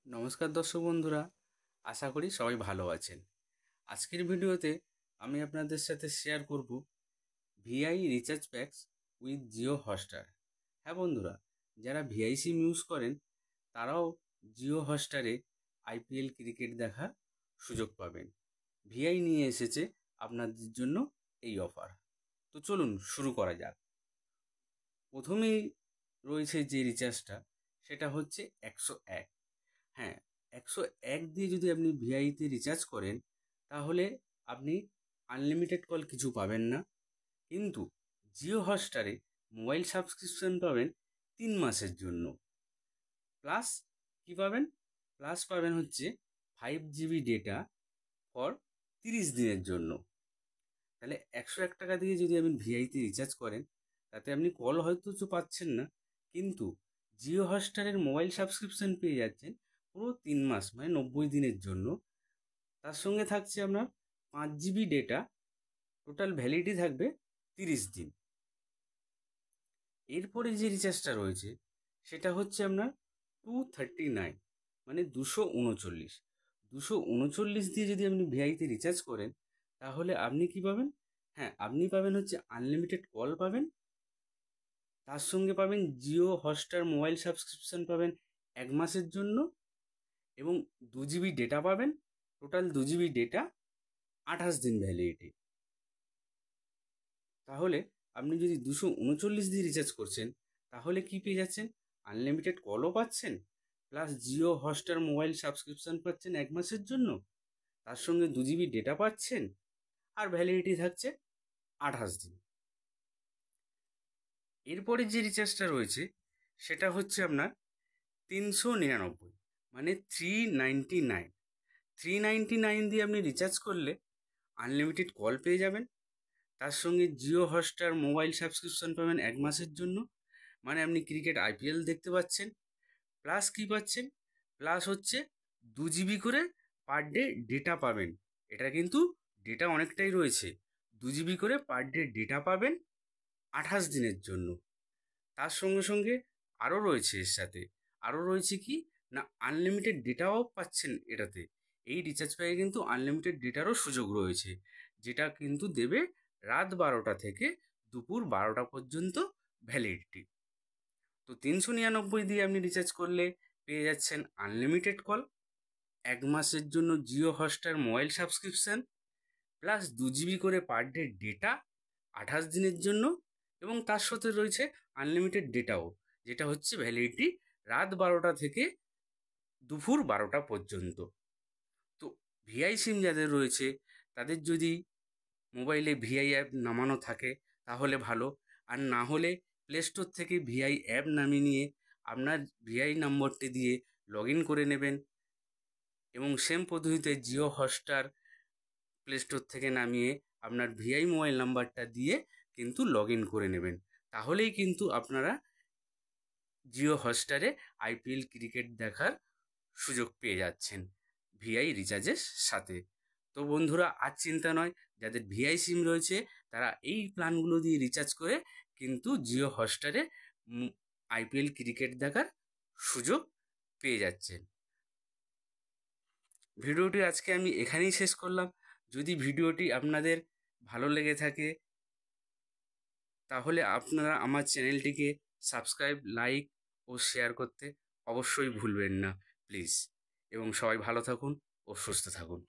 নমস্কার দর্শক বন্ধুরা, আশা করি সবাই ভালো আছেন। আজকের ভিডিওতে আমি আপনাদের সাথে শেয়ার করব Vi recharge packs with Jio Hotstar. হ্যাঁ বন্ধুরা, যারা ভিআই সিম ইউজ করেন তারাও জিও হটস্টারে আইপিএল ক্রিকেট দেখার সুযোগ পাবেন। ভিআই নিয়ে এসেছে আপনাদের জন্য এই অফার। তো চলুন শুরু করা যাক। প্রথমেই রয়েছে যে রিচার্জটা, সেটা হচ্ছে 101। হ্যাঁ, 101 দিয়ে যদি আপনি ভিআইতে রিচার্জ করেন তাহলে আপনি আনলিমিটেড কল কিছু পাবেন না, কিন্তু জিও হটস্টারে মোবাইল সাবস্ক্রিপশন পাবেন 3 মাসের জন্য। প্লাস কি পাবেন? প্লাস পাবেন হচ্ছে 5 GB ডেটা ফর 30 দিনের জন্য। তাহলে 101 টাকা দিয়ে যদি আপনি ভিআইতে রিচার্জ করেন তাতে আপনি কল হয়তো পাচ্ছেন না, কিন্তু জিও হটস্টারের মোবাইল সাবস্ক্রিপশন পেয়ে যাচ্ছেন পুরো 3 মাস, মানে 90 দিনের জন্য। তার সঙ্গে থাকছে আপনার 5 GB ডেটা, টোটাল ভ্যালিডিটি থাকবে 30 দিন। এরপরে যে রিচার্জটা রয়েছে সেটা হচ্ছে আপনার 239, মানে 239। 239 দিয়ে যদি আপনি ভিআইতে রিচার্জ করেন তাহলে আপনি কি পাবেন? হ্যাঁ, আপনি পাবেন হচ্ছে আনলিমিটেড কল পাবেন, তার সঙ্গে পাবেন জিও হটস্টার মোবাইল সাবস্ক্রিপশন পাবেন 1 মাসের জন্য, এবং 2 GB ডেটা পাবেন। টোটাল 2 GB ডেটা, 28 দিন ভ্যালিডিটি। তাহলে আপনি যদি 239 দিয়ে রিচার্জ করছেন তাহলে কি পেয়ে যাচ্ছেন? আনলিমিটেড কলও পাচ্ছেন, plus Jio Hotstar mobile subscription পাচ্ছেন 1 মাসের জন্য, তার সঙ্গে 2 GB ডেটা পাচ্ছেন, আর ভ্যালিডিটি থাকছে 28 দিন। এরপরে যে রিচার্জটা রয়েছে সেটা হচ্ছে আপনার 399, মানে 399। 399 দিয়ে আপনি রিচার্জ করলে আনলিমিটেড কল পেয়ে যাবেন, তার সঙ্গে জিও হটস্টার মোবাইল সাবস্ক্রিপশন পাবেন 1 মাসের জন্য, মানে আপনি ক্রিকেট আইপিএল দেখতে পাচ্ছেন। প্লাস কি পাচ্ছেন? প্লাস হচ্ছে 2 GB করে পার ডে ডেটা পাবেন। এটা কিন্তু ডেটা অনেকটাই রয়েছে। 2 GB করে পার ডে ডেটা পাবেন 28 দিনের জন্য। তার সঙ্গে সঙ্গে আরও রয়েছে, এর সাথে আরও রয়েছে কি না, আনলিমিটেড ডেটাও পাচ্ছেন এটাতে। এই রিচার্জ প্যাকে কিন্তু আনলিমিটেড ডেটারও সুযোগ রয়েছে, যেটা কিন্তু দেবে রাত 12টা থেকে দুপুর 12টা পর্যন্ত ভ্যালিডিটি। তো 399 দিয়ে আপনি রিচার্জ করলে পেয়ে যাচ্ছেন আনলিমিটেড কল, 1 মাসের জন্য Jio Hotstar mobile subscription, plus 2 GB করে পার ডে ডেটা 28 দিনের জন্য, এবং তার সাথে রয়েছে আনলিমিটেড ডেটাও, যেটা হচ্ছে ভ্যালিডিটি রাত 12টা থেকে দুপুর 12টা পর্যন্ত। তো ভিআই সিম যাদের রয়েছে তাদের যদি মোবাইলে ভিআই অ্যাপ নামানো থাকে তাহলে ভালো, আর না হলে প্লে স্টোর থেকে ভিআই অ্যাপ নামিয়ে নিয়ে আপনার ভিআই নম্বরটি দিয়ে লগ ইন করে নেবেন, এবং সেম পদ্ধতিতে জিও হটস্টার প্লে স্টোর থেকে নামিয়ে আপনার ভিআই মোবাইল নাম্বারটা দিয়ে কিন্তু লগ ইন করে নেবেন। তাহলেই কিন্তু আপনারা জিও হটস্টারে আইপিএল ক্রিকেট দেখার সুযোগ পেয়ে যাচ্ছেন ভিআই রিচার্জের সাথে। তো বন্ধুরা, আর চিন্তা নয়, যাদের ভিআই সিম রয়েছে তারা এই প্ল্যানগুলো দিয়ে রিচার্জ করে কিন্তু জিও হটস্টারে আইপিএল ক্রিকেট দেখার সুযোগ পেয়ে যাচ্ছেন। ভিডিওটি আজকে আমি এখানেই শেষ করলাম। যদি ভিডিওটি আপনাদের ভালো লেগে থাকে তাহলে আপনারা আমার চ্যানেলটিকে সাবস্ক্রাইব, লাইক ও শেয়ার করতে অবশ্যই ভুলবেন না প্লিজ। এবং সবাই ভালো থাকুন ও সুস্থ থাকুন।